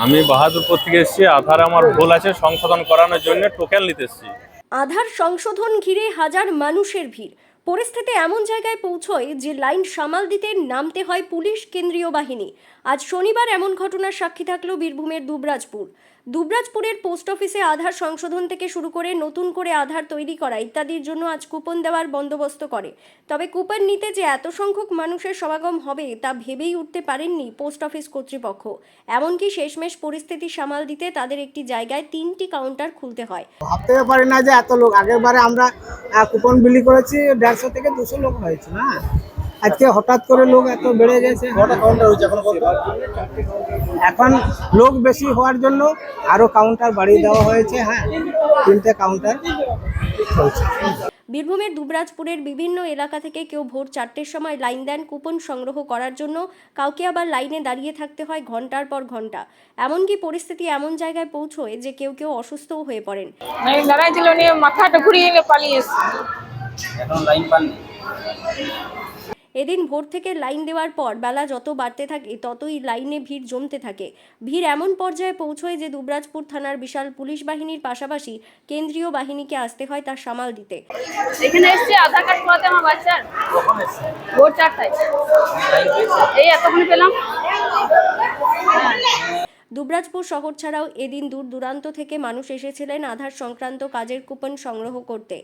আমি বাহাদুরপুর থেকে এসেছি। আধার আমার ভুল আছে, সংশোধন করানোর জন্য টোকেন নিতে এসেছি। আধার সংশোধন ঘিরে হাজার মানুষের ভিড়। পরিস্থিতি এমন জায়গায় পৌঁছয় যে লাইন সামাল দিতে নামতে হয় পুলিশ কেন্দ্রীয় বাহিনী। আজ শনিবার এমন ঘটনার সাক্ষী থাকলো বীরভূমের দুবরাজপুরের পোস্ট অফিসে আধার সংশোধন থেকে শুরু করে নতুন করে আধার তৈরি করা ইত্যাদির জন্য আজ কুপন দেওয়ার বন্দোবস্ত করে। তবে কুপন নিতে যে এত সংখ্যক মানুষের সমাগম হবে তা ভেবেই উঠতে পারেননি পোস্ট অফিস কর্তৃপক্ষ। এমনকি শেষমেশ পরিস্থিতি সামাল দিতে তাদের একটি জায়গায় 3টি কাউন্টার খুলতে হয়। ভাবতে পারি না যে এত লোক। আগের বারে আমরা কুপন বিলি করেছি 150 থেকে 200 লোক হয়েছে না, আজকে হঠাৎ করে লোক এত বেড়ে গেছে। এখন লোক বেশি হওয়ার জন্য আরো কাউন্টার বাড়িয়ে দেওয়া হয়েছে। হ্যাঁ, 3টে কাউন্টার চলছে। বীরভূমের দুবরাজপুরের বিভিন্ন এলাকা থেকে কেউ ভোর 4টের সময় লাইন দেন কুপন সংগ্রহ করার জন্য, কাউকে আবার লাইনে দাঁড়িয়ে থাকতে হয় ঘন্টার পর ঘন্টা। এমনকি পরিস্থিতি এমন জায়গায় পৌঁছয় যে কেউ কেউ অসুস্থও হয়ে পড়েন। লড়াই ছিল নিয়ে মাথাটা ঘুরিয়ে নিয়ে পালিয়ে এখন লাইন পাননি। এদিন ভোর থেকে লাইন দেওয়ার পর বেলা যত বাড়তে থাকে ততই লাইনে ভিড় জমতে থাকে। ভিড় এমন পর্যায়ে পৌঁছয় যে দুবরাজপুর থানার বিশাল পুলিশ বাহিনীর পাশাপাশি কেন্দ্রীয় বাহিনীকে আসতে হয় তা সামাল দিতে। এখানে এসেছি আধার কার্ড করাতে আমার বাচ্চার। ভোর 4টায় এই এতক্ষণ পেলাম। দুবরাজপুর শহর ছাড়াও এদিন দূর দূরান্ত থেকে মানুষ এসেছিলেন আধার সংক্রান্ত কাজের কুপন সংগ্রহ করতে।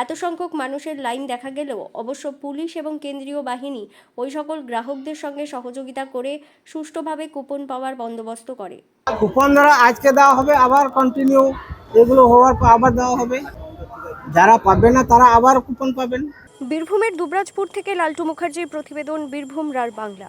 এত সংখ্যক মানুষের লাইন দেখা গেলেও অবশ্য পুলিশ এবং কেন্দ্রীয় বাহিনী ওই সকল গ্রাহকদের সঙ্গে সহযোগিতা করে সুষ্ঠুভাবে কুপন পাওয়ার বন্দোবস্ত করে। কুপন দ্বারা আজকে দেওয়া হবে, আবার কন্টিনিউ এগুলো হওয়ার পর আবার দেওয়া হবে। যারা পাবে না তারা আবার কুপন পাবেন। বীরভূমের দুবরাজপুর থেকে লালটু মুখার্জির প্রতিবেদন, বীরভূম রার বাংলা।